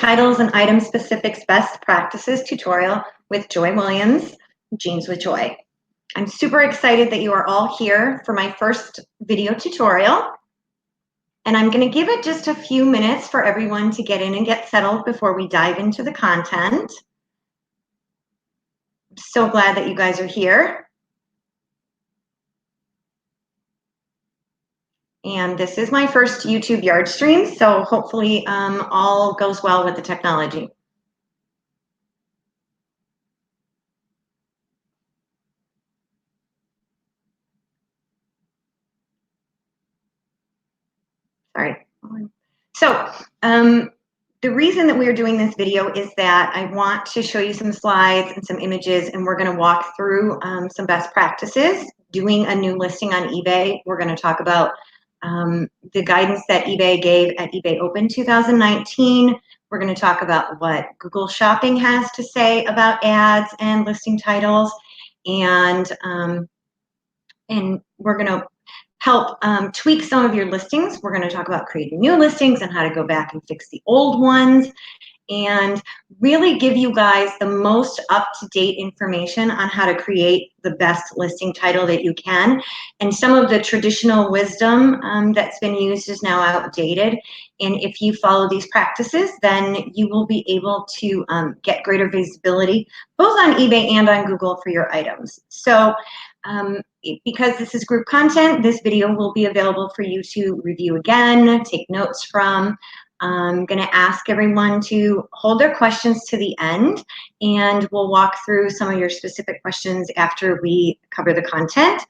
titles and item specifics best practices tutorial with Joy Williams, Jeans with Joy. I'm super excited that you are all here for my first video tutorial. And I'm going to give it just a few minutes for everyone to get in and get settled before we dive into the content. I'm so glad that you guys are here. And this is my first YouTube yard stream, so hopefully all goes well with the technology. Sorry. So the reason that we are doing this video is that I want to show you some slides and some images, and we're going to walk through some best practices doing a new listing on eBay. We're going to talk about the guidance that eBay gave at eBay Open 2019. We're going to talk about what Google Shopping has to say about ads and listing titles, and we're going to help tweak some of your listings. We're going to talk about creating new listings and how to go back and fix the old ones, and really give you guys the most up-to-date information on how to create the best listing title that you can. And some of the traditional wisdom that's been used is now outdated. And if you follow these practices, then you will be able to get greater visibility both on eBay and on Google for your items. So because this is group content, this video will be available for you to review again, take notes from. I'm going to ask everyone to hold their questions to the end, and we'll walk through some of your specific questions after we cover the content.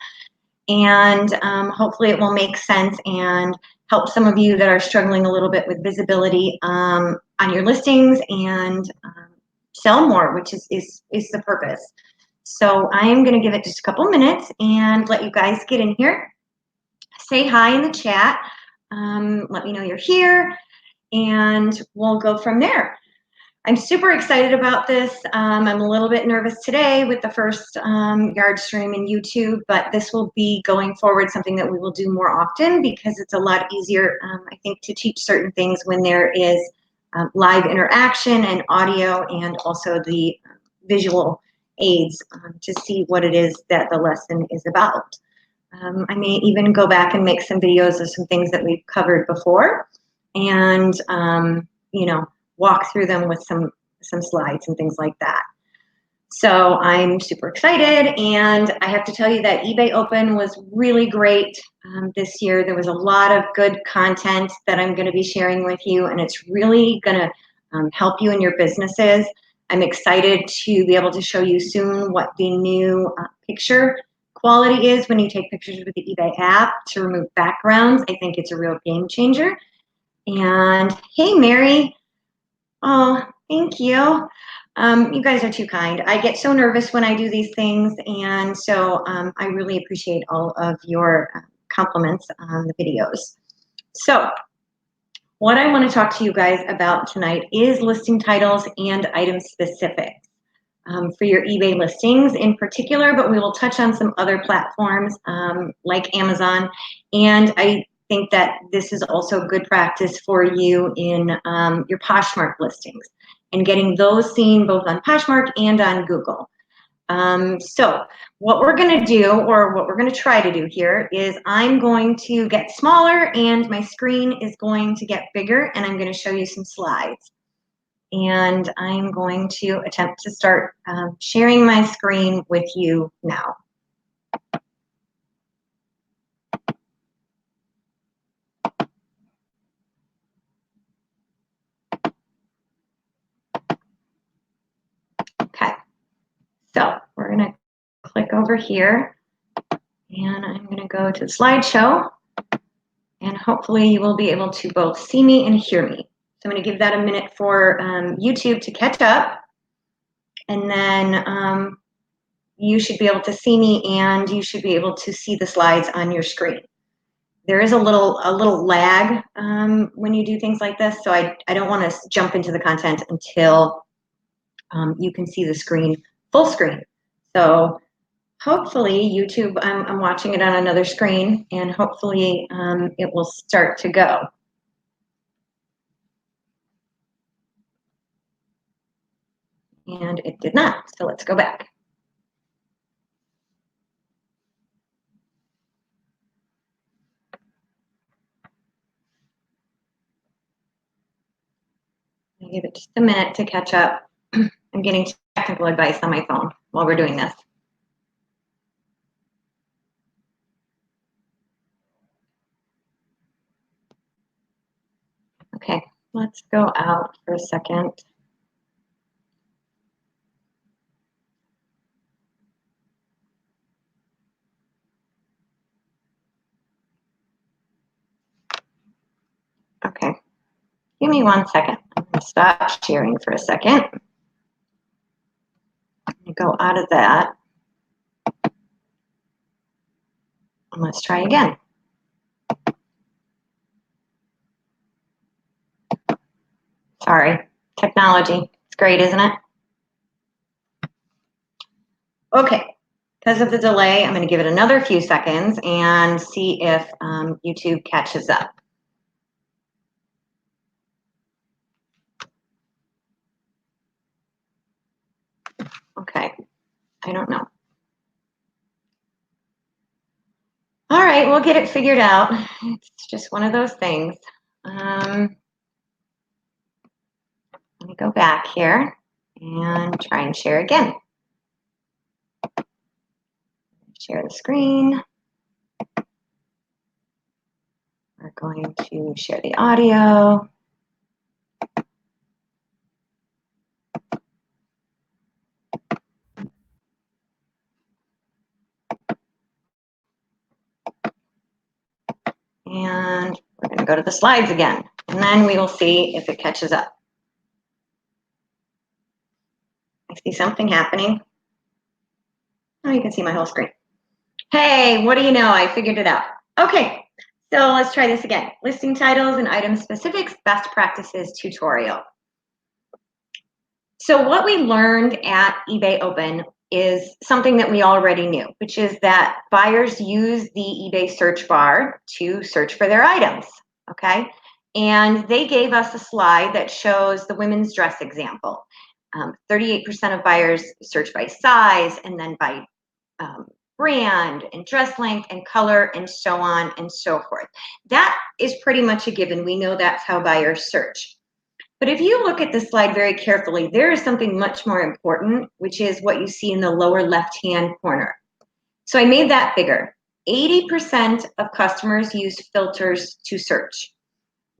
And hopefully it will make sense and help some of you that are struggling a little bit with visibility on your listings and sell more, which is the purpose. So I'm going to give it just a couple minutes and let you guys get in here. Say hi in the chat. Let me know you're here, and we'll go from there. I'm super excited about this. I'm a little bit nervous today with the first yard stream in YouTube, but this will be going forward something that we will do more often because it's a lot easier, I think, to teach certain things when there is live interaction and audio, and also the visual aids to see what it is that the lesson is about. I may even go back and make some videos of some things that we've covered before, and you know, walk through them with some slides and things like that. So I'm super excited, and I have to tell you that eBay Open was really great this year. There was a lot of good content that I'm going to be sharing with you, and it's really going to help you in your businesses. I'm excited to be able to show you soon what the new picture quality is when you take pictures with the eBay app to remove backgrounds. I think it's a real game changer. And hey, Mary. Oh, thank you. You guys are too kind. I get so nervous when I do these things, and so I really appreciate all of your compliments on the videos. So what I want to talk to you guys about tonight is listing titles and item specifics for your eBay listings in particular, but we will touch on some other platforms like Amazon. And I think that this is also good practice for you in your Poshmark listings and getting those seen both on Poshmark and on Google. So what we're going to do, or what we're going to try to do here, is I'm going to get smaller and my screen is going to get bigger, and I'm going to show you some slides. And I'm going to attempt to start sharing my screen with you now. Okay, so we're going to click over here, and I'm going to go to slideshow, and hopefully you will be able to both see me and hear me. So I'm going to give that a minute for YouTube to catch up, and then you should be able to see me, and you should be able to see the slides on your screen. There is a little lag when you do things like this, so I don't want to jump into the content until you can see the screen, full screen. So hopefully YouTube, I'm watching it on another screen, and hopefully it will start to go. and it did not. So let's go back. I'll give it just a minute to catch up. I'm getting technical advice on my phone while we're doing this. Okay, let's go out for a second. Okay, give me 1 second. I'm going to stop sharing for a second. Go out of that. And let's try again. Sorry, technology. It's great, isn't it? Okay, because of the delay, I'm going to give it another few seconds and see if YouTube catches up. Okay, I don't know. All right, we'll get it figured out. It's just one of those things. Let me go back here and try and share again. Share the screen. We're going to share the audio. And we're going to go to the slides again, and then we will see if it catches up. I see something happening. Oh, you can see my whole screen. Hey, what do you know? I figured it out. Okay, so let's try this again. Listing titles and item specifics, best practices tutorial. So what we learned at eBay Open is something that we already knew, which is that buyers use the eBay search bar to search for their items, okay? And they gave us a slide that shows the women's dress example. 38% of buyers search by size and then by brand and dress length and color and so on and so forth. That is pretty much a given. We know that's how buyers search. But if you look at the slide very carefully, there is something much more important, which is what you see in the lower left-hand corner. So I made that bigger. 80% of customers use filters to search.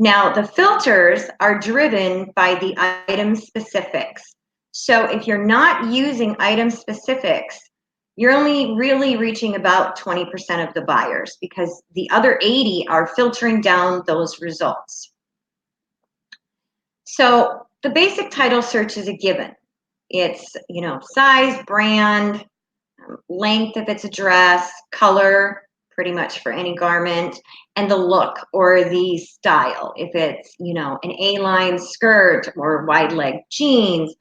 Now, the filters are driven by the item specifics. So if you're not using item specifics, you're only really reaching about 20% of the buyers because the other 80 are filtering down those results. So the basic title search is a given. It's, size, brand, length if it's a dress, color, pretty much for any garment, and the look or the style. If it's, an A-line skirt or wide leg jeans,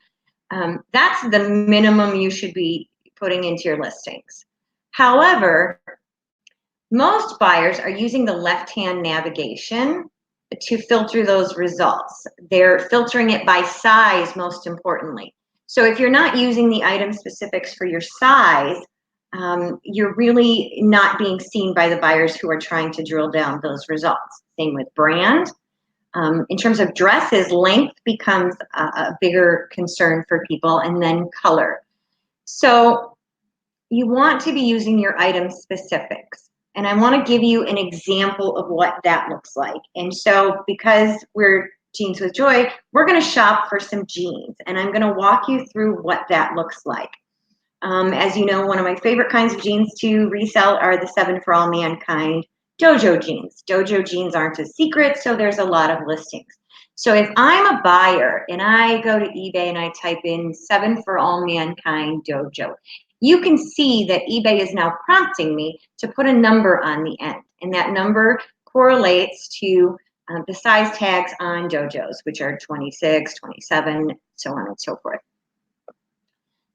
that's the minimum you should be putting into your listings. However, most buyers are using the left-hand navigation to filter those results. They're filtering it by size, most importantly. So if you're not using the item specifics for your size, you're really not being seen by the buyers who are trying to drill down those results. Same with brand. In terms of dresses, length becomes a bigger concern for people, and then color. So you want to be using your item specifics. And I want to give you an example of what that looks like. And so because we're Jeans with Joy, we're going to shop for some jeans. And I'm going to walk you through what that looks like. As you know, one of my favorite kinds of jeans to resell are the 7 for All Mankind Dojo jeans. Dojo jeans aren't a secret, so there's a lot of listings. So if I'm a buyer and I go to eBay and I type in 7 for All Mankind Dojo, you can see that eBay is now prompting me to put a number on the end. And that number correlates to the size tags on dojos, which are 26, 27, so on and so forth.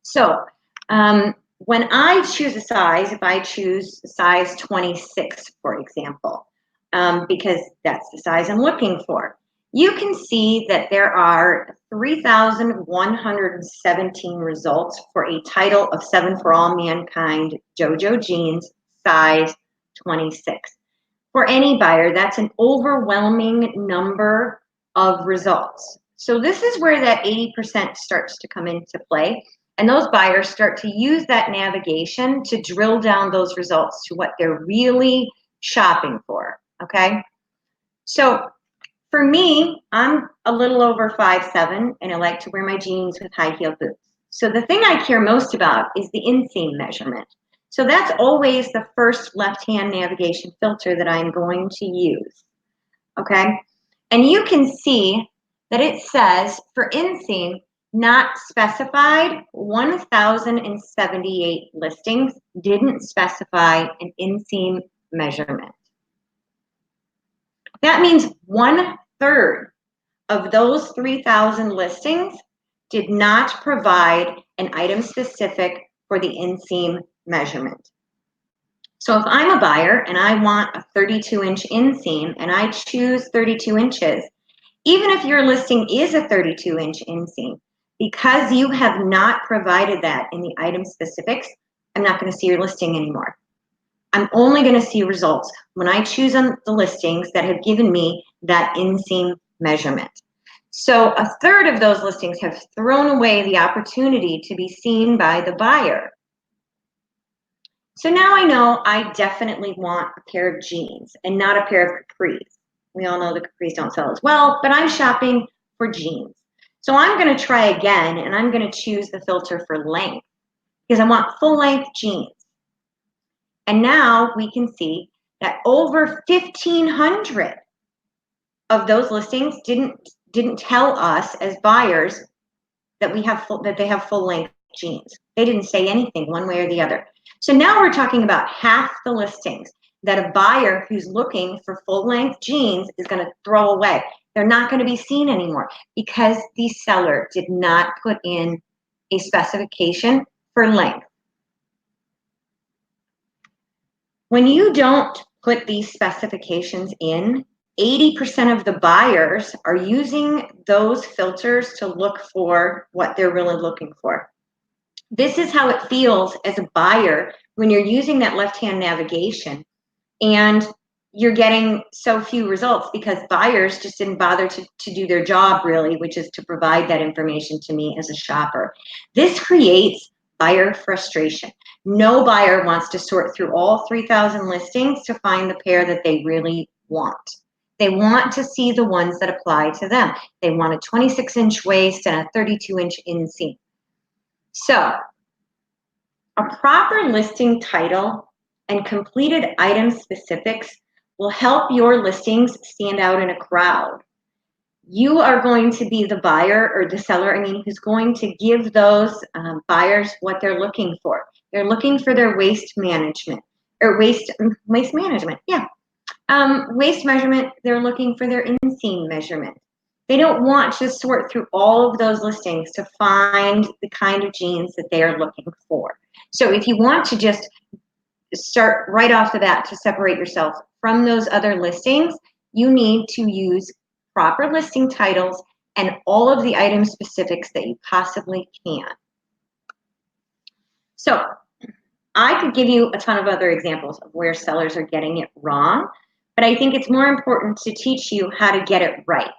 So when I choose a size, if I choose size 26, for example, because that's the size I'm looking for, you can see that there are 3,117 results for a title of 7 for All Mankind JoJo jeans, size 26. For any buyer, that's an overwhelming number of results. So this is where that 80% starts to come into play. And those buyers start to use that navigation to drill down those results to what they're really shopping for, okay? So for me, I'm a little over 5'7", and I like to wear my jeans with high heel boots. So the thing I care most about is the inseam measurement. So that's always the first left-hand navigation filter that I'm going to use, okay? And you can see that it says for inseam, not specified, 1,078 listings didn't specify an inseam measurement. That means 1/3 of those 3,000 listings did not provide an item specific for the inseam measurement. So if I'm a buyer and I want a 32-inch inseam and I choose 32 inches, even if your listing is a 32-inch inseam, because you have not provided that in the item specifics, I'm not going to see your listing anymore. I'm only going to see results when I choose on the listings that have given me that inseam measurement. So 1/3 of those listings have thrown away the opportunity to be seen by the buyer. So now I know I definitely want a pair of jeans and not a pair of capris. We all know the capris don't sell as well, but I'm shopping for jeans. So I'm going to try again, and I'm going to choose the filter for length because I want full length jeans. And now we can see that over 1,500 of those listings didn't tell us as buyers that they have full length jeans. They didn't say anything one way or the other. So now we're talking about half the listings that a buyer who's looking for full length jeans is going to throw away. They're not going to be seen anymore because the seller did not put in a specification for length. When you don't put these specifications in, 80% of the buyers are using those filters to look for what they're really looking for. This is how it feels as a buyer when you're using that left-hand navigation and you're getting so few results because buyers just didn't bother to do their job really, which is to provide that information to me as a shopper. This creates buyer frustration. No buyer wants to sort through all 3,000 listings to find the pair that they really want. They want to see the ones that apply to them. They want a 26-inch waist and a 32-inch inseam. So a proper listing title and completed item specifics will help your listings stand out in a crowd. You are going to be the buyer or the seller, who's going to give those buyers what they're looking for. They're looking for their waist management or waist management. Yeah. Waist measurement, they're looking for their inseam measurement. They don't want to sort through all of those listings to find the kind of jeans that they are looking for. So if you want to just start right off the bat to separate yourself from those other listings, you need to use proper listing titles and all of the item specifics that you possibly can. So I could give you a ton of other examples of where sellers are getting it wrong, but I think it's more important to teach you how to get it right.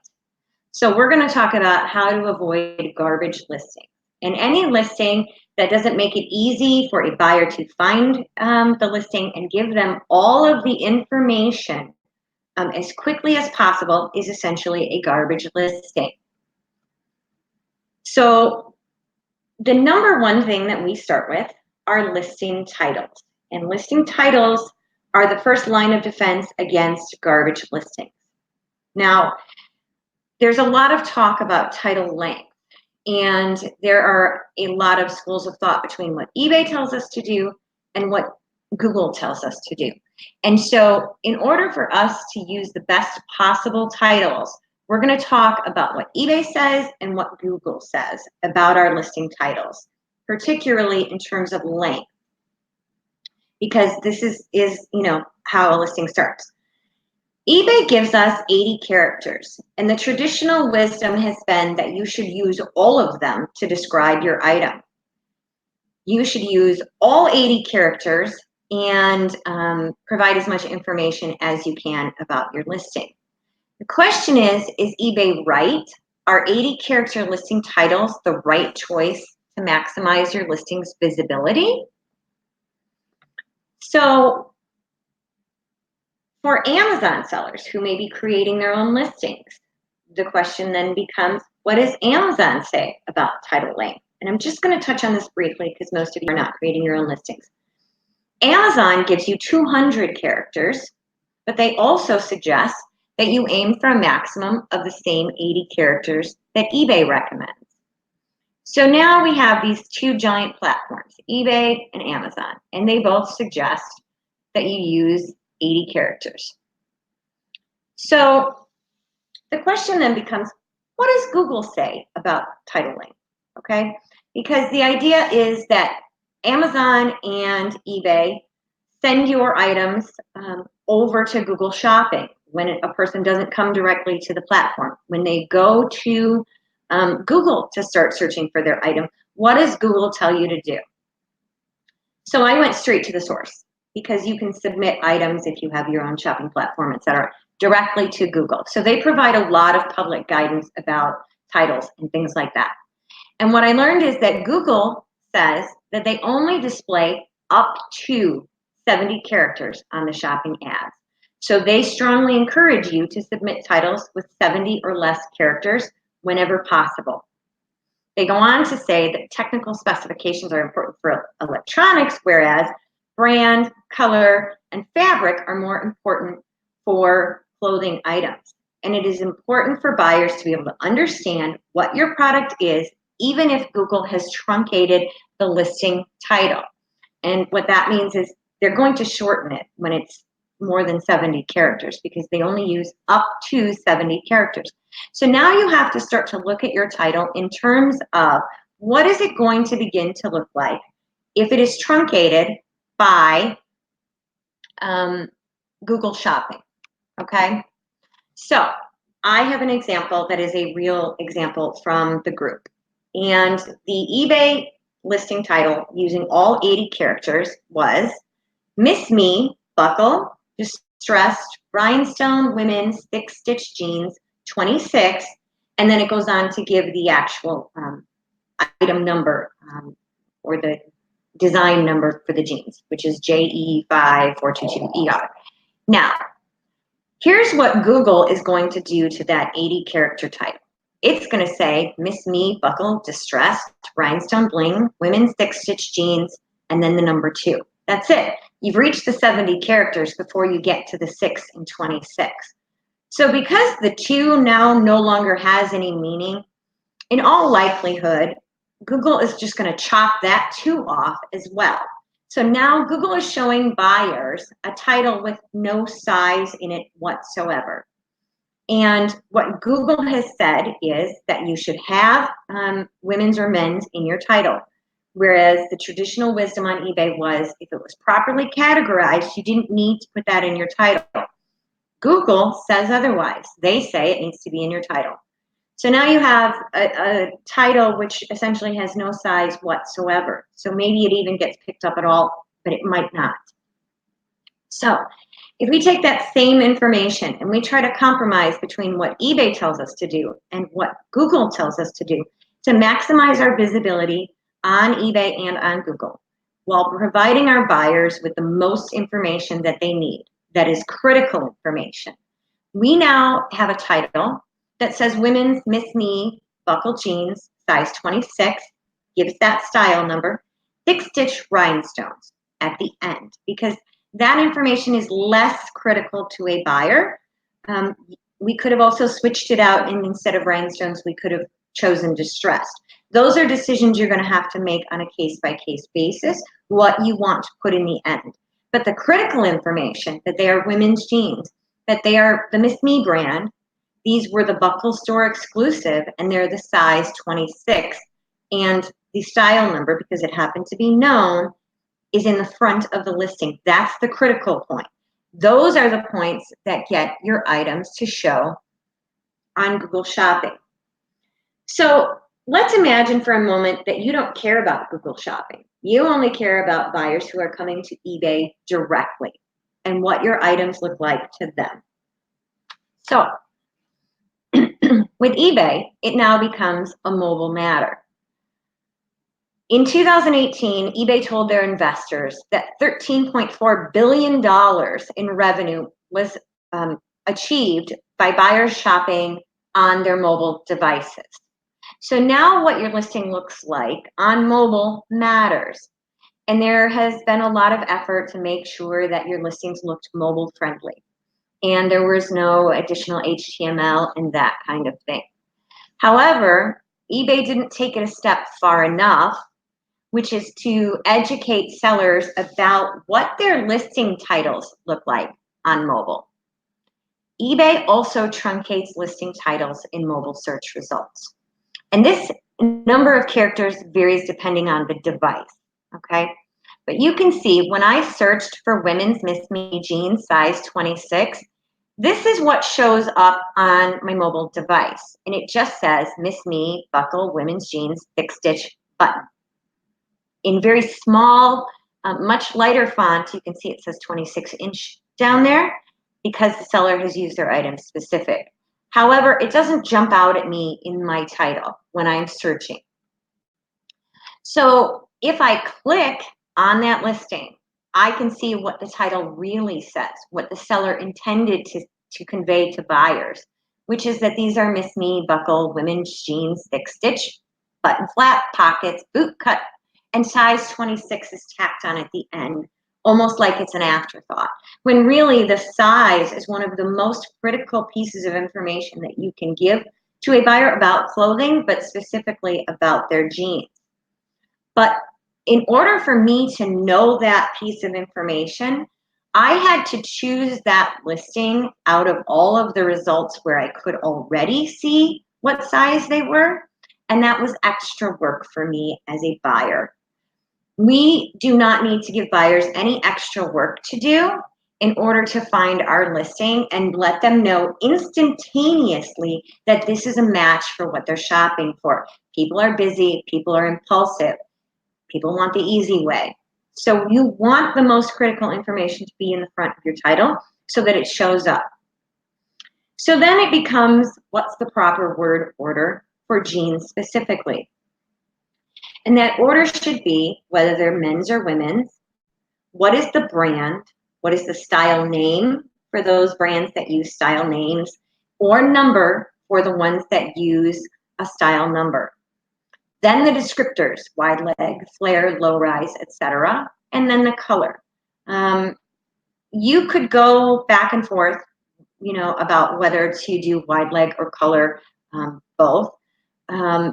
So we're going to talk about how to avoid garbage listings. And any listing that doesn't make it easy for a buyer to find the listing and give them all of the information as quickly as possible is essentially a garbage listing. So the number one thing that we start with are listing titles. And listing titles are the first line of defense against garbage listings. Now, there's a lot of talk about title length, and there are a lot of schools of thought between what eBay tells us to do and what Google tells us to do. And so in order for us to use the best possible titles, we're going to talk about what eBay says and what Google says about our listing titles, particularly in terms of length, because this is how a listing starts. eBay gives us 80 characters, and the traditional wisdom has been that you should use all of them to describe your item. You should use all 80 characters and provide as much information as you can about your listing. The question is eBay right? Are 80 character listing titles the right choice to maximize your listing's visibility? So for Amazon sellers who may be creating their own listings, the question then becomes, what does Amazon say about title length? And I'm just going to touch on this briefly because most of you are not creating your own listings. Amazon gives you 200 characters, but they also suggest that you aim for a maximum of the same 80 characters that eBay recommends. So now we have these two giant platforms, eBay and Amazon, and they both suggest that you use 80 characters. So the question then becomes, what does Google say about title length? Okay, because the idea is that Amazon and eBay send your items over to Google Shopping when a person doesn't come directly to the platform. When they go to Google to start searching for their item, what does Google tell you to do? So I went straight to the source because you can submit items if you have your own shopping platform, etc., directly to Google. So they provide a lot of public guidance about titles and things like that. And what I learned is that Google says that they only display up to 70 characters on the shopping ads. So they strongly encourage you to submit titles with 70 or less characters whenever possible. They go on to say that technical specifications are important for electronics, whereas brand, color, and fabric are more important for clothing items. And it is important for buyers to be able to understand what your product is, even if Google has truncated the listing title. And what that means is they're going to shorten it when it's more than 70 characters because they only use up to 70 characters. So now you have to start to look at your title in terms of what is it going to begin to look like if it is truncated by Google Shopping, okay? So I have an example that is a real example from the group. And the eBay listing title using all 80 characters was Miss Me Buckle Distressed Rhinestone Women's Thick Stitch Jeans 26, and then it goes on to give the actual item number or the design number for the jeans, which is JE5422ER. Now, here's what Google is going to do to that 80 character title. It's going to say Miss Me Buckle Distressed Rhinestone Bling Women's Thick Stitch Jeans, and then the number 2. That's it. You've reached the 70 characters before you get to the 6 and 26. So because the 2 now no longer has any meaning, in all likelihood, Google is just going to chop that 2 off as well. So now Google is showing buyers a title with no size in it whatsoever. And what Google has said is that you should have women's or men's in your title. Whereas the traditional wisdom on eBay was if it was properly categorized, you didn't need to put that in your title. Google says otherwise. They say it needs to be in your title. So now you have a title which essentially has no size whatsoever. So maybe it even gets picked up at all, but it might not. So if we take that same information and we try to compromise between what eBay tells us to do and what Google tells us to do to maximize our visibility on eBay and on Google, while providing our buyers with the most information that they need, that is critical information, we now have a title that says Women's Miss Me Buckle Jeans, size 26, gives that style number, thick stitch rhinestones at the end, because that information is less critical to a buyer. We could have also switched it out, and instead of rhinestones, we could have chosen distressed. Those are decisions you're going to have to make on a case-by-case basis, what you want to put in the end. But the critical information, that they are women's jeans, that they are the Miss Me brand, these were the Buckle Store exclusive, and they're the size 26. And the style number, because it happened to be known, is in the front of the listing. That's the critical point. Those are the points that get your items to show on Google Shopping. So let's imagine for a moment that you don't care about Google Shopping. You only care about buyers who are coming to eBay directly and what your items look like to them. So with eBay, it now becomes a mobile matter. In 2018, eBay told their investors that $13.4 billion in revenue was achieved by buyers shopping on their mobile devices. So now what your listing looks like on mobile matters. And there has been a lot of effort to make sure that your listings looked mobile friendly. And there was no additional HTML and that kind of thing. However, eBay didn't take it a step far enough, which is to educate sellers about what their listing titles look like on mobile. eBay also truncates listing titles in mobile search results. And this number of characters varies depending on the device, okay? But you can see when I searched for women's Miss Me jeans size 26, this is what shows up on my mobile device. And it just says Miss Me buckle women's jeans thick stitch button. In very small, much lighter font, you can see it says 26-inch down there because the seller has used their item specific. However, it doesn't jump out at me in my title when I'm searching. So if I click on that listing, I can see what the title really says, what the seller intended to convey to buyers, which is that these are Miss Me buckle women's jeans thick stitch, button flap, pockets, boot cut, and size 26 is tacked on at the end, almost like it's an afterthought, when really the size is one of the most critical pieces of information that you can give to a buyer about clothing, but specifically about their jeans. But in order for me to know that piece of information, I had to choose that listing out of all of the results where I could already see what size they were, and that was extra work for me as a buyer. We do not need to give buyers any extra work to do in order to find our listing and let them know instantaneously that this is a match for what they're shopping for. People are busy, people are impulsive, people want the easy way. So you want the most critical information to be in the front of your title so that it shows up. So then it becomes, what's the proper word order for jeans specifically? And that order should be whether they're men's or women's, what is the brand, what is the style name for those brands that use style names, or number for the ones that use a style number. Then the descriptors, wide leg, flare, low rise, etc. And then the color. You could go back and forth, about whether to do wide leg or color, both.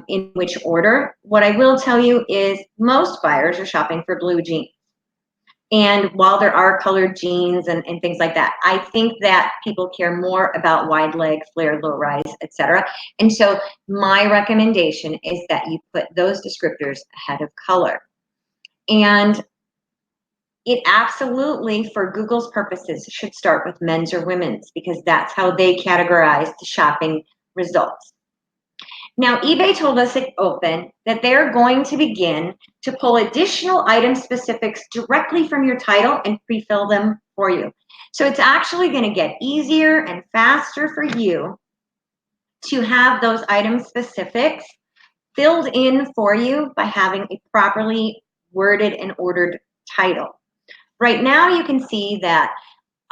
In which order. What I will tell you is most buyers are shopping for blue jeans. And while there are colored jeans and things like that, I think that people care more about wide leg, flare, low rise, etc. And so my recommendation is that you put those descriptors ahead of color. And it absolutely, for Google's purposes, should start with men's or women's because that's how they categorize the shopping results. Now, eBay told us at Open that they're going to begin to pull additional item specifics directly from your title and pre-fill them for you. So it's actually going to get easier and faster for you to have those item specifics filled in for you by having a properly worded and ordered title. Right now, you can see that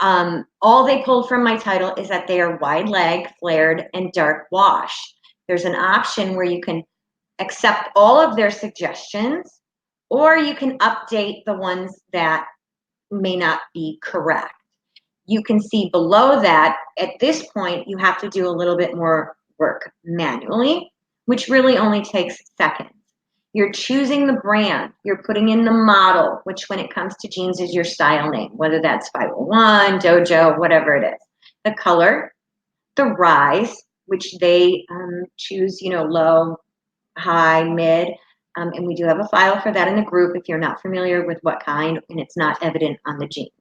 all they pulled from my title is that they are wide leg, flared, and dark wash. There's an option where you can accept all of their suggestions, or you can update the ones that may not be correct. You can see below that, at this point, you have to do a little bit more work manually, which really only takes seconds. You're choosing the brand, you're putting in the model, which when it comes to jeans is your style name, whether that's 501, Dojo, whatever it is. The color, the rise, which they choose, low, high, mid, and we do have a file for that in the group if you're not familiar with what kind and it's not evident on the jeans.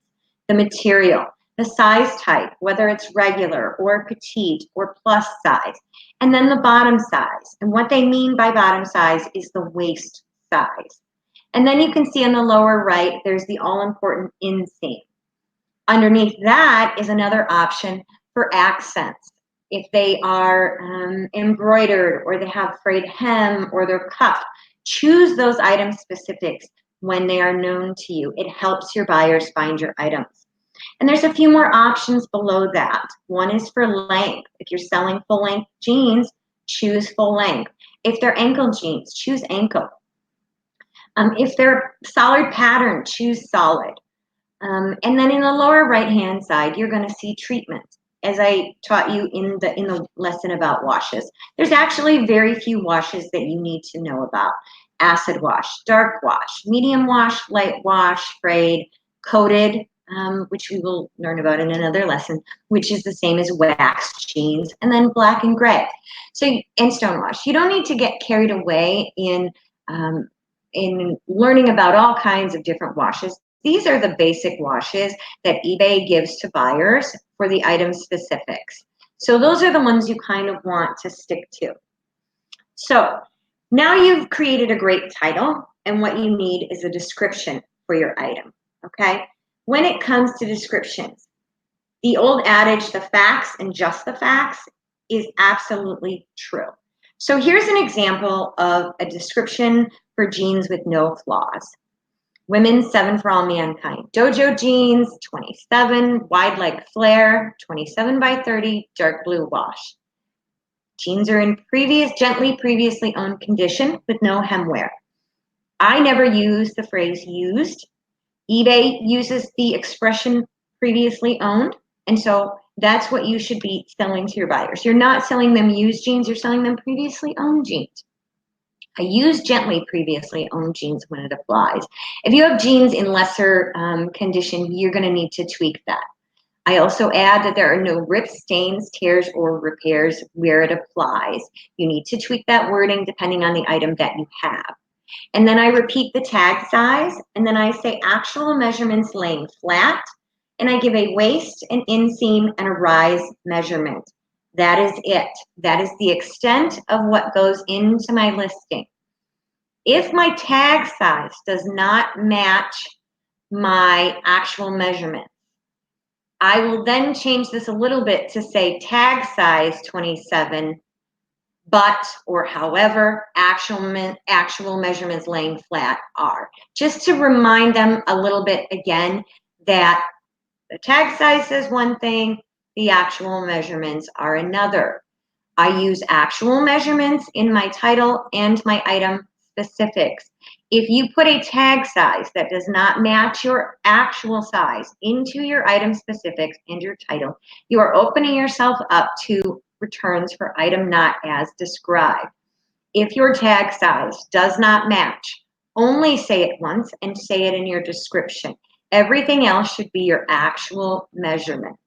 The material the size type, whether it's regular or petite or plus size, and then the bottom size. And what they mean by bottom size is the waist size. And then you can see on the lower right, there's the all-important inseam. Underneath that is another option for accents. If they are embroidered or they have frayed hem or they're cuffed, choose those item specifics when they are known to you. It helps your buyers find your items. And there's a few more options below that. One is for length. If you're selling full length jeans, choose full length. If they're ankle jeans, choose ankle. If they're solid pattern, choose solid. And then in the lower right-hand side, you're going to see treatment. As I taught you in the lesson about washes, there's actually very few washes that you need to know about. Acid wash, dark wash, medium wash, light wash, frayed, coated, which we will learn about in another lesson, which is the same as wax jeans, and then black and gray. So, and stone wash. You don't need to get carried away in learning about all kinds of different washes. These are the basic washes that eBay gives to buyers for the item specifics. So those are the ones you kind of want to stick to. So now you've created a great title, and what you need is a description for your item, okay? When it comes to descriptions, the old adage, the facts and just the facts, is absolutely true. So here's an example of a description for jeans with no flaws. Women's 7 for all mankind. Dojo jeans, 27, wide leg flare, 27 by 30, dark blue wash. Jeans are in gently previously owned condition with no hem wear. I never use the phrase used. eBay uses the expression previously owned, and so that's what you should be selling to your buyers. You're not selling them used jeans, you're selling them previously owned jeans. I use gently previously owned jeans when it applies. If you have jeans in lesser condition, you're going to need to tweak that. I also add that there are no rips, stains, tears, or repairs where it applies. You need to tweak that wording depending on the item that you have. And then I repeat the tag size, and then I say actual measurements laying flat, and I give a waist, an inseam, and a rise measurement. That is it. That is the extent of what goes into my listing. If my tag size does not match my actual measurement, I will then change this a little bit to say tag size 27, but or however actual measurements laying flat are. Just to remind them a little bit again that the tag size says one thing, the actual measurements are another. I use actual measurements in my title and my item specifics. If you put a tag size that does not match your actual size into your item specifics and your title, you are opening yourself up to returns for item not as described. If your tag size does not match, only say it once and say it in your description. Everything else should be your actual measurements.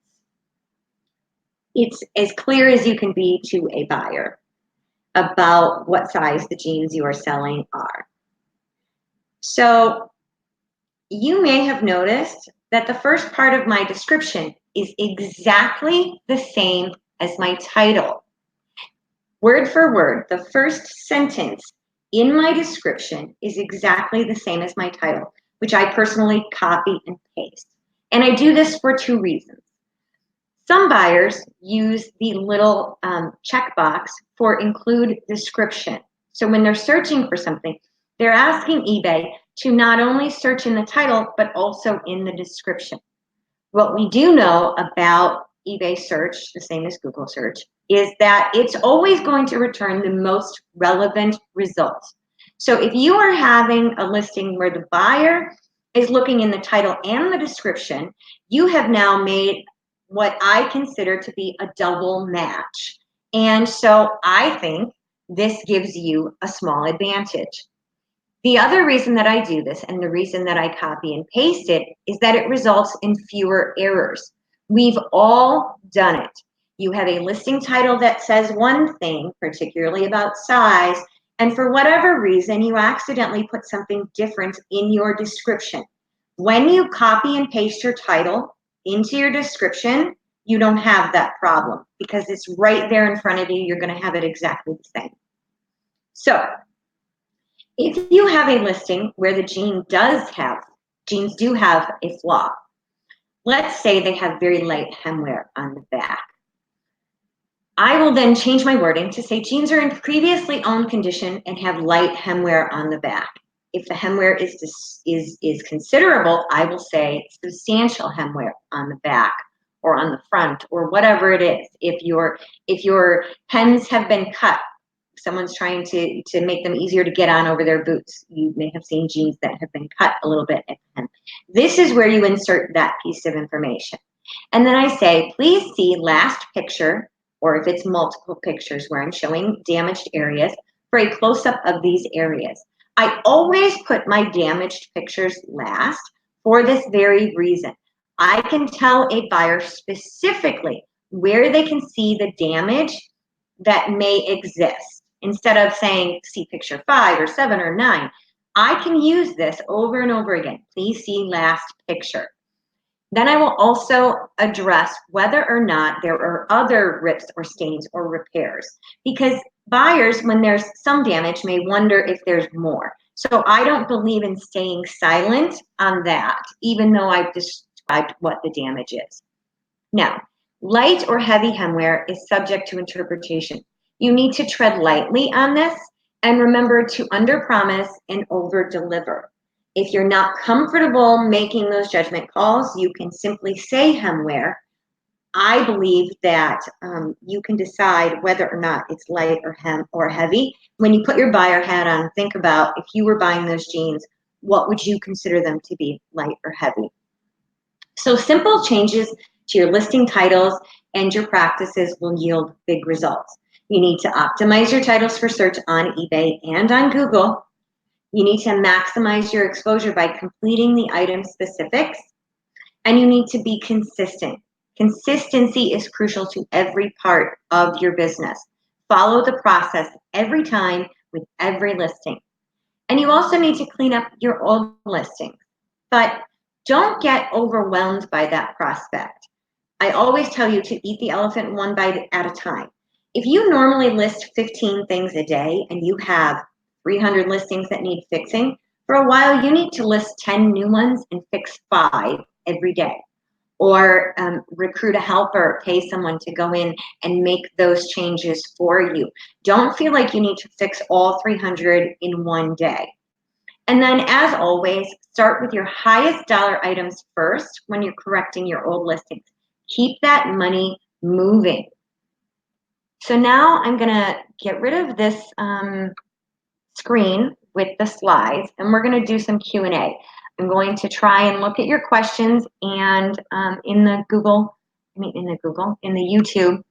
It's as clear as you can be to a buyer about what size the jeans you are selling are. So you may have noticed that the first part of my description is exactly the same as my title. Word for word, the first sentence in my description is exactly the same as my title, which I personally copy and paste. And I do this for two reasons. Some buyers use the little checkbox for include description. So when they're searching for something, they're asking eBay to not only search in the title, but also in the description. What we do know about eBay search, the same as Google search, is that it's always going to return the most relevant results. So if you are having a listing where the buyer is looking in the title and the description, you have now made what I consider to be a double match. And so I think this gives you a small advantage. The other reason that I do this and the reason that I copy and paste it is that it results in fewer errors. We've all done it. You have a listing title that says one thing, particularly about size, and for whatever reason, you accidentally put something different in your description. When you copy and paste your title into your description, you don't have that problem because it's right there in front of you. You're going to have it exactly the same. So if you have a listing where the jeans do have a flaw, let's say they have very light hemwear on the back. I will then change my wording to say jeans are in previously owned condition and have light hemwear on the back. If the hemwear is considerable, I will say substantial hemwear on the back or on the front or whatever it is. If your hems have been cut, someone's trying to make them easier to get on over their boots. You may have seen jeans that have been cut a little bit at the hem. This is where you insert that piece of information. And then I say, please see last picture, or if it's multiple pictures where I'm showing damaged areas, for a close-up of these areas. I always put my damaged pictures last for this very reason. I can tell a buyer specifically where they can see the damage that may exist. Instead of saying, see picture 5 or 7 or 9, I can use this over and over again. Please see last picture. Then I will also address whether or not there are other rips or stains or repairs, because buyers, when there's some damage, may wonder if there's more. So I don't believe in staying silent on that, even though I've described what the damage is. Now, light or heavy hemwear is subject to interpretation. You need to tread lightly on this and remember to under-promise and over-deliver. If you're not comfortable making those judgment calls, you can simply say hemwear. I believe that you can decide whether or not it's light or heavy. When you put your buyer hat on, think about if you were buying those jeans, what would you consider them to be, light or heavy? So simple changes to your listing titles and your practices will yield big results. You need to optimize your titles for search on eBay and on Google. You need to maximize your exposure by completing the item specifics, and you need to be consistent. Consistency is crucial to every part of your business. Follow the process every time with every listing. And you also need to clean up your old listings, but don't get overwhelmed by that prospect. I always tell you to eat the elephant one bite at a time. If you normally list 15 things a day and you have 300 listings that need fixing, for a while you need to list 10 new ones and fix 5 every day. Or recruit a helper, pay someone to go in and make those changes for you. Don't feel like you need to fix all 300 in one day. And then, as always, start with your highest dollar items first when you're correcting your old listings. Keep that money moving. So now I'm going to get rid of this screen with the slides, and we're going to do some Q&A. I'm going to try and look at your questions, and in the YouTube,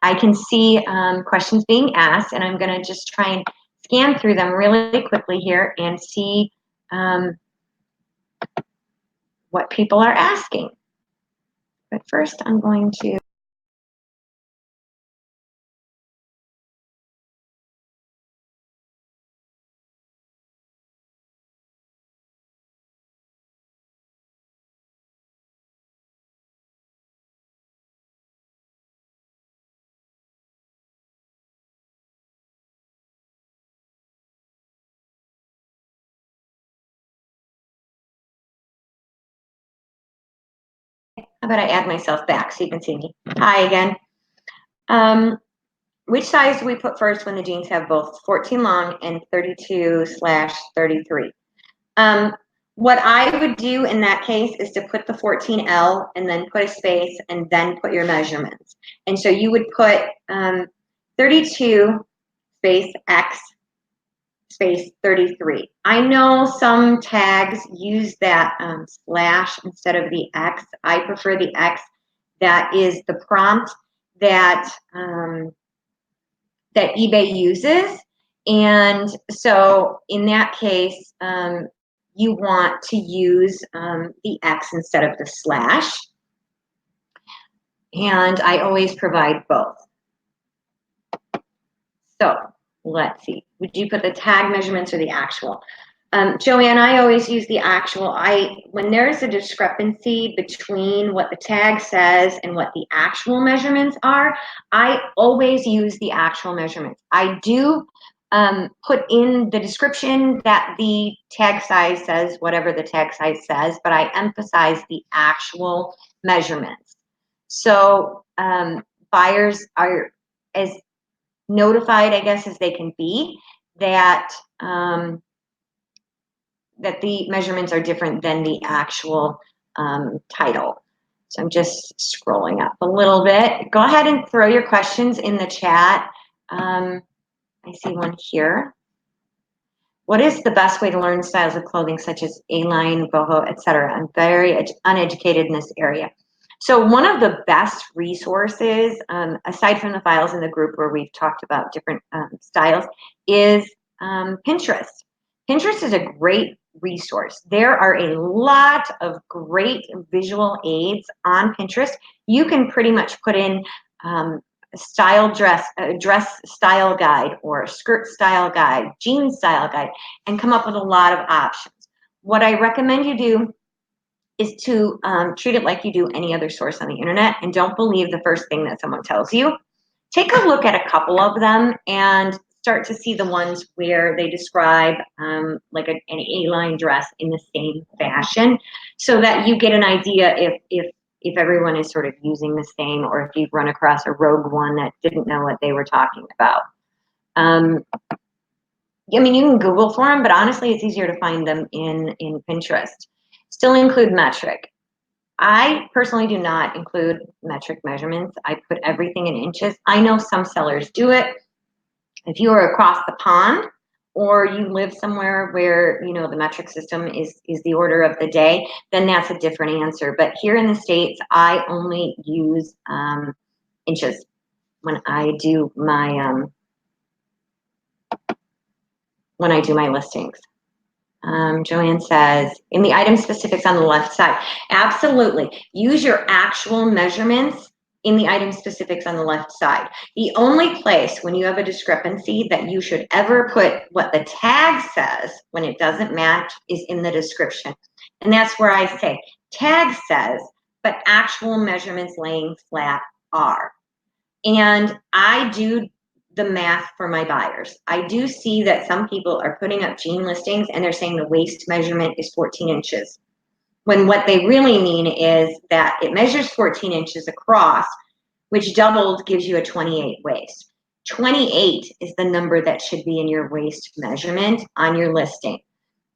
I can see questions being asked, and I'm going to just try and scan through them really quickly here and see what people are asking. But first, I'm going to how about I add myself back so you can see me? Hi again. Which size do we put first when the jeans have both 14 long and 32/33? What I would do in that case is to put the 14L and then put a space and then put your measurements. And so you would put 32 space X space 33. I know some tags use that slash instead of the X. I prefer the X. That is the prompt that that eBay uses. And so in that case, you want to use the X instead of the slash. And I always provide both. So let's see. Would you put the tag measurements or the actual? Joanne, I always use the actual. When there's a discrepancy between what the tag says and what the actual measurements are, I always use the actual measurements. I do put in the description that the tag size says whatever the tag size says, but I emphasize the actual measurements. So buyers are as notified, I guess, as they can be that that the measurements are different than the actual title. So I'm just scrolling up a little bit. Go ahead and throw your questions in the chat. I see one here. What is the best way to learn styles of clothing such as A-line, boho, etc.? I'm very uneducated in this area. So one of the best resources, aside from the files in the group where we've talked about different styles, is Pinterest. Pinterest is a great resource. There are a lot of great visual aids on Pinterest. You can pretty much put in dress style guide or skirt style guide, jeans style guide, and come up with a lot of options. What I recommend you do is to treat it like you do any other source on the internet and don't believe the first thing that someone tells you. Take a look at a couple of them and start to see the ones where they describe like an A-line dress in the same fashion, so that you get an idea if everyone is sort of using the same, or if you've run across a rogue one that didn't know what they were talking about. I mean, you can Google for them, but honestly, it's easier to find them in Pinterest. Still include metric. I personally do not include metric measurements. I put everything in inches. I know some sellers do it. If you are across the pond or you live somewhere where, you know, the metric system is the order of the day, then that's a different answer. But here in the States, I only use inches when I do my listings. Joanne says, in the item specifics on the left side. Absolutely. Use your actual measurements in the item specifics on the left side. The only place when you have a discrepancy that you should ever put what the tag says when it doesn't match is in the description. And that's where I say tag says, but actual measurements laying flat are. And I do the math for my buyers. I do see that some people are putting up jean listings and they're saying the waist measurement is 14 inches. When what they really mean is that it measures 14 inches across, which doubled gives you a 28 waist. 28 is the number that should be in your waist measurement on your listing.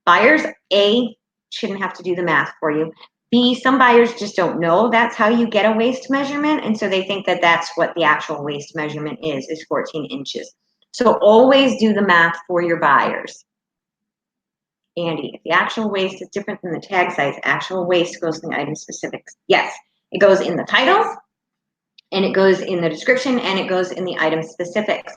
Buyers, A, shouldn't have to do the math for you. B, some buyers just don't know that's how you get a waist measurement, and so they think that that's what the actual waist measurement is 14 inches. So always do the math for your buyers. Andy, if the actual waist is different than the tag size, actual waist goes in the item specifics. Yes, it goes in the titles, and it goes in the description, and it goes in the item specifics.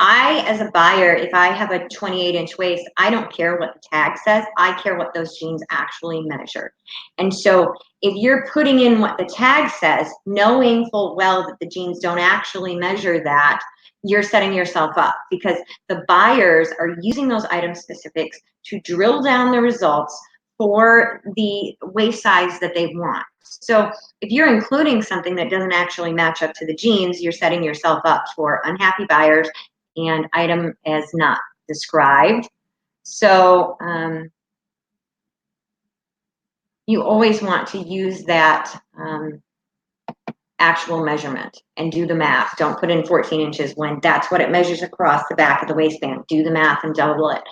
I, as a buyer, if I have a 28-inch waist, I don't care what the tag says. I care what those jeans actually measure. And so if you're putting in what the tag says, knowing full well that the jeans don't actually measure that, you're setting yourself up, because the buyers are using those item specifics to drill down the results for the waist size that they want. So if you're including something that doesn't actually match up to the jeans, you're setting yourself up for unhappy buyers and item as not described. So you always want to use that actual measurement and do the math. Don't put in 14 inches when that's what it measures across the back of the waistband. Do the math and double it.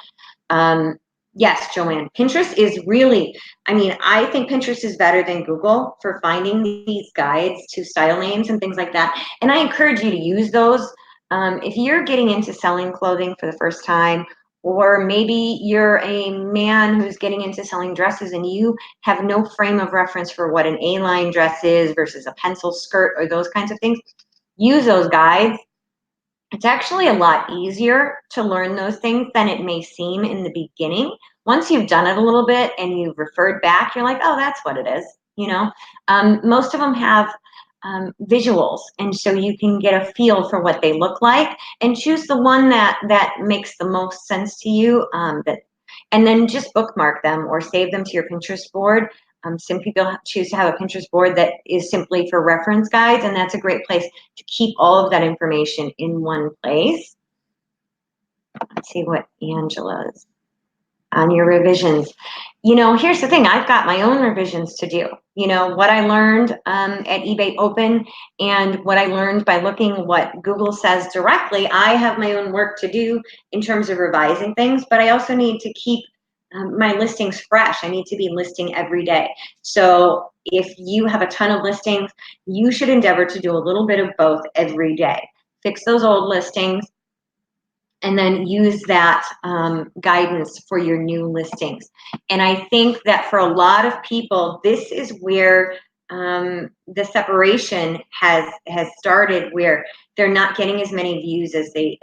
Yes, Joanne, Pinterest is really, I mean, I think Pinterest is better than Google for finding these guides to style names and things like that. And I encourage you to use those. If you're getting into selling clothing for the first time, or maybe you're a man who's getting into selling dresses and you have no frame of reference for what an A-line dress is versus a pencil skirt or those kinds of things, use those guides. It's actually a lot easier to learn those things than it may seem in the beginning. Once you've done it a little bit and you've referred back, you're like, oh, that's what it is. You know, most of them have visuals, and so you can get a feel for what they look like and choose the one that makes the most sense to you. That and then just bookmark them or save them to your Pinterest board. Some people choose to have a Pinterest board that is simply for reference guides, and that's a great place to keep all of that information in one place. Let's see what Angela's on your revisions. You know, here's the thing, I've got my own revisions to do. You know, what I learned at eBay Open and what I learned by looking what Google says directly, I have my own work to do in terms of revising things, but I also need to keep my listings fresh. I need to be listing every day. So if you have a ton of listings, you should endeavor to do a little bit of both every day. Fix those old listings, and then use that guidance for your new listings. And I think that for a lot of people, this is where the separation has started, where they're not getting as many views as they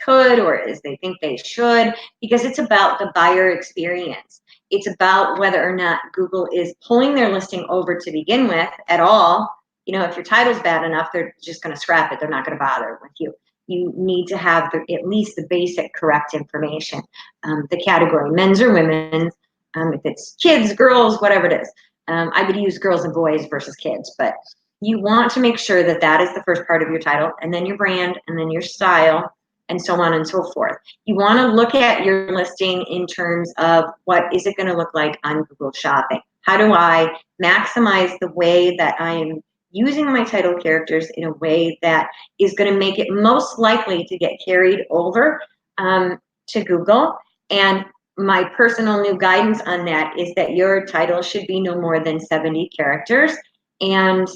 could or as they think they should, because it's about the buyer experience. It's about whether or not Google is pulling their listing over to begin with at all. You know, if your title's bad enough, they're just going to scrap it. They're not going to bother with you. You need to have at least the basic correct information. The category, men's or women's, if it's kids, girls, whatever it is. I would use girls and boys versus kids, but you want to make sure that that is the first part of your title, and then your brand, and then your style, and so on and so forth. You want to look at your listing in terms of what is it going to look like on Google Shopping? How do I maximize the way that I am using my title characters in a way that is going to make it most likely to get carried over to Google? And my personal new guidance on that is that your title should be no more than 70 characters, and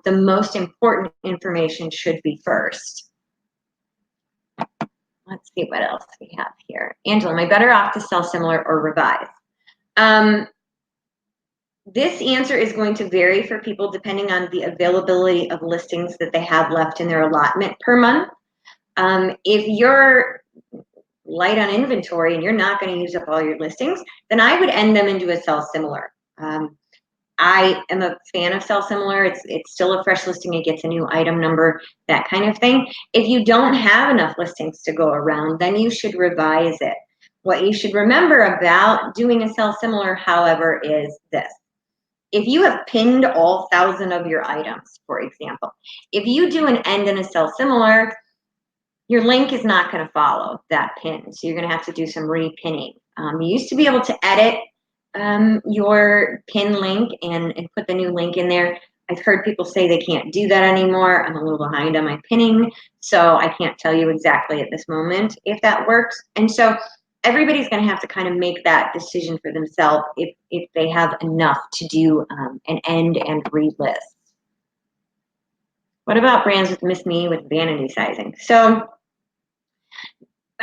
the most important information should be first. Let's see what else we have here. Angela, am I better off to sell similar or revise? This answer is going to vary for people depending on the availability of listings that they have left in their allotment per month. If you're light on inventory and you're not going to use up all your listings, then I would end them into a sell similar. I am a fan of sell similar. It's still a fresh listing. It gets a new item number, that kind of thing. If you don't have enough listings to go around, then you should revise it. What you should remember about doing a sell similar, however, is this. If you have pinned all 1,000 of your items, for example, if you do an end and a sell similar, your link is not going to follow that pin. So you're going to have to do some repinning. You used to be able to edit your pin link and put the new link in there. I've heard people say they can't do that anymore. I'm a little behind on my pinning, so I can't tell you exactly at this moment if that works. And so everybody's going to have to kind of make that decision for themselves if they have enough to do an end and relist. What about brands with Miss Me with vanity sizing? So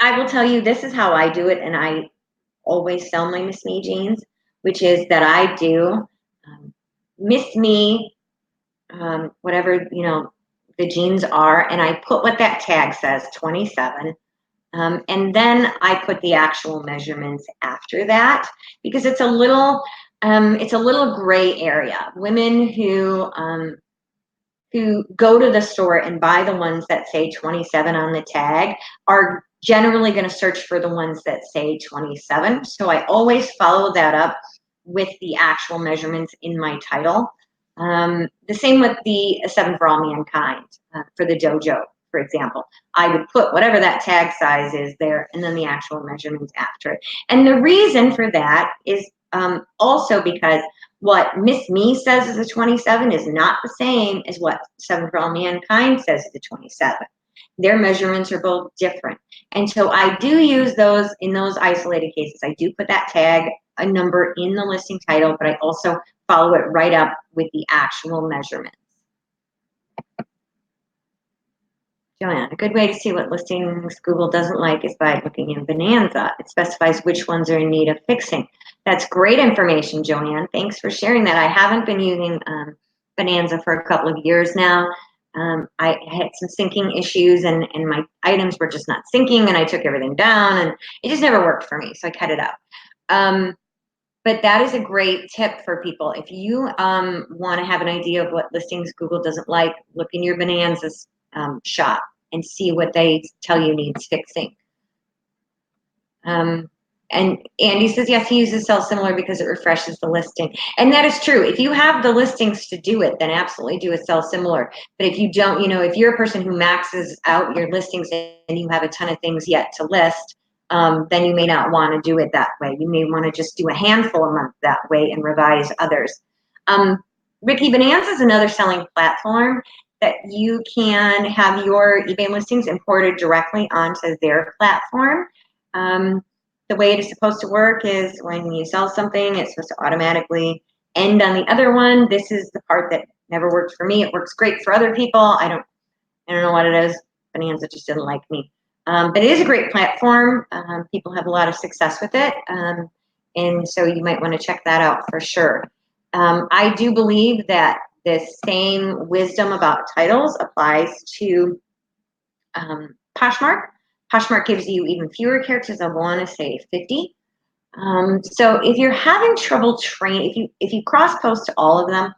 I will tell you, this is how I do it, and I always sell my Miss Me jeans, which is that I do Miss Me, whatever, you know, the jeans are, and I put what that tag says, 27. And then I put the actual measurements after that, because it's a little gray area. Women who go to the store and buy the ones that say 27 on the tag are generally going to search for the ones that say 27. So I always follow that up with the actual measurements in my title. The same with the 7 for All Mankind for the dojo, for example. I would put whatever that tag size is there and then the actual measurements after it. And the reason for that is also because what Miss Me says is a 27 is not the same as what 7 for All Mankind says is a 27. Their measurements are both different. And so I do use those in those isolated cases. I do put that tag, a number in the listing title, but I also follow it right up with the actual measurements. Joanne, a good way to see what listings Google doesn't like is by looking in Bonanza. It specifies which ones are in need of fixing. That's great information, Joanne. Thanks for sharing that. I haven't been using Bonanza for a couple of years now. I had some syncing issues and my items were just not syncing, and I took everything down, and it just never worked for me, so I cut it out. But that is a great tip for people. If you want to have an idea of what listings Google doesn't like, look in your Bonanza shop and see what they tell you needs fixing. And Andy says, yes, he uses Sell Similar because it refreshes the listing. And that is true. If you have the listings to do it, then absolutely do a Sell Similar. But if you don't, if you're a person who maxes out your listings and you have a ton of things yet to list, then you may not want to do it that way. You may want to just do a handful a month that way and revise others. Ricky Bonanza is another selling platform that you can have your eBay listings imported directly onto their platform. The way it is supposed to work is when you sell something, it's supposed to automatically end on the other one. This is the part that never worked for me. It works great for other people. I don't know what it is. Bonanza just didn't like me. But it is a great platform. People have a lot of success with it. And so you might want to check that out for sure. I do believe that this same wisdom about titles applies to Poshmark. Poshmark gives you even fewer characters. I want to say 50. So if you're having trouble if you cross post to all of them,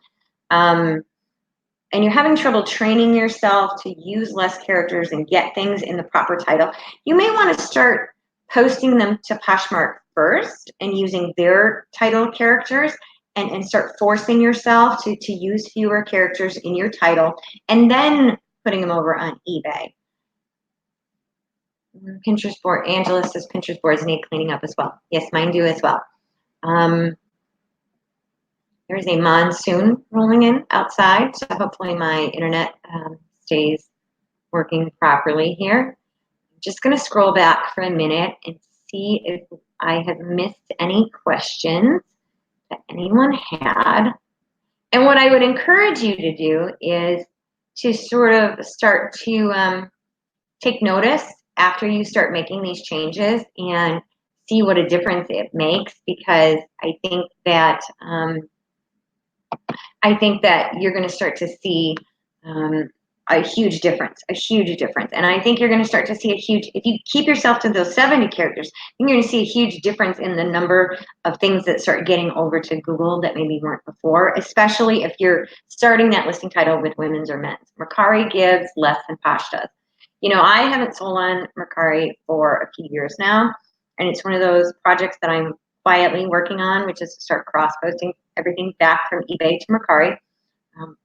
and you're having trouble training yourself to use less characters and get things in the proper title, you may want to start posting them to Poshmark first and using their title characters and start forcing yourself to use fewer characters in your title and then putting them over on eBay. Pinterest board. Angela says Pinterest boards need cleaning up as well. Yes, mine do as well. There's a monsoon rolling in outside, so hopefully my internet stays working properly here. I'm just going to scroll back for a minute and see if I have missed any questions that anyone had. And what I would encourage you to do is to sort of start to take notice after you start making these changes and see what a difference it makes, because I think that you're going to start to see a huge difference. And I think you're going to start to see if you keep yourself to those 70 characters, you're going to see a huge difference in the number of things that start getting over to Google that maybe weren't before, especially if you're starting that listing title with women's or men's. Mercari gives less than Posh does. I haven't sold on Mercari for a few years now, and it's one of those projects that I'm quietly working on, which is to start cross-posting everything back from eBay to Mercari.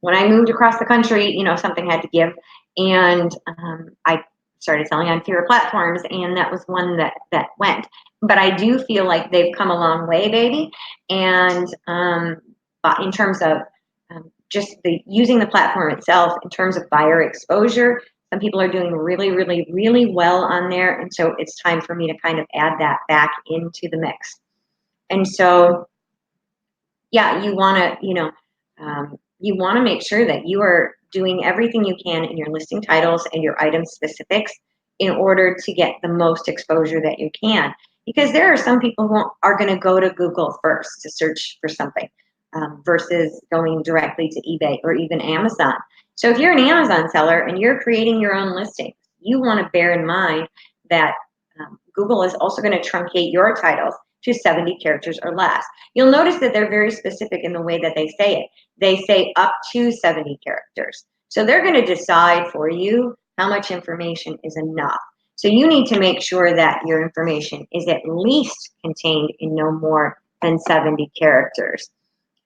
When I moved across the country, something had to give, and I started selling on fewer platforms, and that was one that went. But I do feel like they've come a long way, baby, and in terms of just using the platform itself, in terms of buyer exposure, some people are doing really, really, really well on there, and so it's time for me to kind of add that back into the mix. And so, yeah, you want to make sure that you are doing everything you can in your listing titles and your item specifics in order to get the most exposure that you can. Because there are some people who are going to go to Google first to search for something versus going directly to eBay or even Amazon. So if you're an Amazon seller and you're creating your own listings, you want to bear in mind that Google is also going to truncate your titles to 70 characters or less. You'll notice that they're very specific in the way that they say it. They say up to 70 characters. So they're going to decide for you how much information is enough. So you need to make sure that your information is at least contained in no more than 70 characters.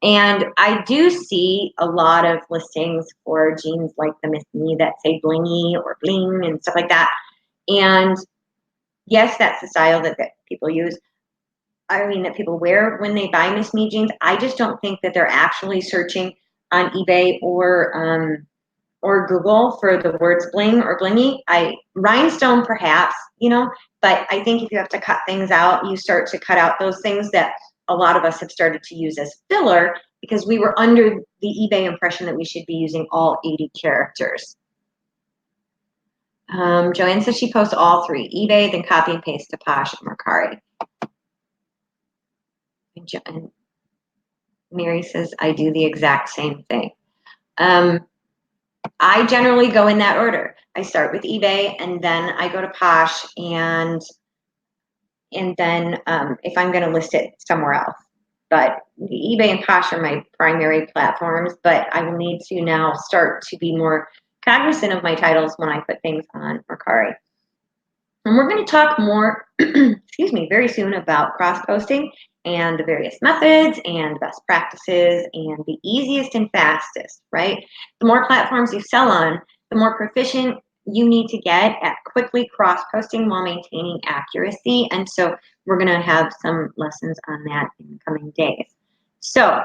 And I do see a lot of listings for jeans like the Miss Me that say blingy or bling and stuff like that. And yes, that's the style that people use. That people wear when they buy Miss Me jeans. I just don't think that they're actually searching on eBay or Google for the words bling or blingy. Rhinestone perhaps, but I think if you have to cut things out, you start to cut out those things that a lot of us have started to use as filler because we were under the eBay impression that we should be using all 80 characters. Joanne says she posts all three, eBay, then copy and paste to Posh and Mercari. And Mary says, I do the exact same thing. I generally go in that order. I start with eBay and then I go to Posh and then if I'm going to list it somewhere else. But the eBay and Posh are my primary platforms, but I will need to now start to be more cognizant of my titles when I put things on Mercari. And we're going to talk more, excuse me, very soon about cross-posting and the various methods and best practices and the easiest and fastest, right? The more platforms you sell on, the more proficient you need to get at quickly cross-posting while maintaining accuracy. And so we're going to have some lessons on that in the coming days. So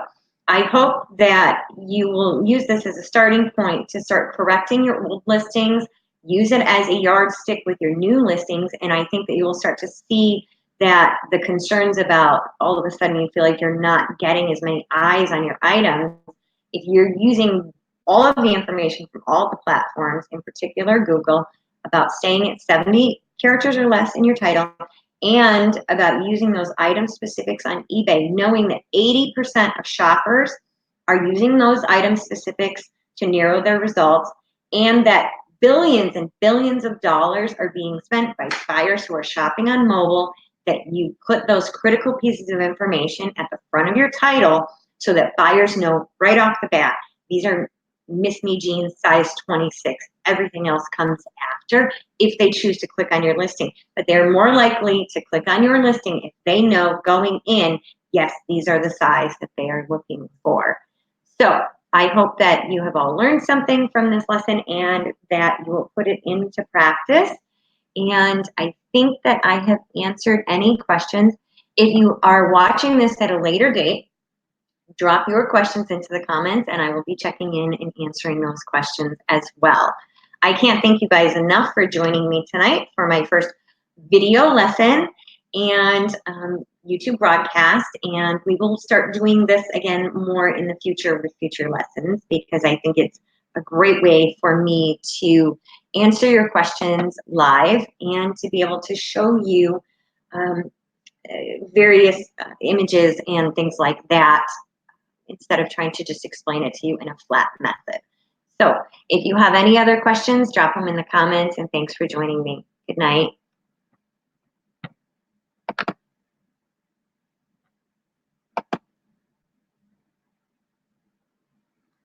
I hope that you will use this as a starting point to start correcting your old listings. Use it as a yardstick with your new listings, and I think that you will start to see that the concerns about all of a sudden you feel like you're not getting as many eyes on your items, if you're using all of the information from all the platforms, in particular Google, about staying at 70 characters or less in your title, and about using those item specifics on eBay, knowing that 80% of shoppers are using those item specifics to narrow their results, and that billions and billions of dollars are being spent by buyers who are shopping on mobile, that you put those critical pieces of information at the front of your title so that buyers know right off the bat, these are Miss Me jeans size 26. Everything else comes after if they choose to click on your listing. But they're more likely to click on your listing if they know going in, yes, these are the size that they are looking for. So I hope that you have all learned something from this lesson and that you will put it into practice. And I think that I have answered any questions. If you are watching this at a later date, drop your questions into the comments and I will be checking in and answering those questions as well. I can't thank you guys enough for joining me tonight for my first video lesson and YouTube broadcast, and we will start doing this again more in the future with future lessons because I think it's a great way for me to answer your questions live and to be able to show you various images and things like that instead of trying to just explain it to you in a flat method. So if you have any other questions, drop them in the comments, and thanks for joining me. Good night.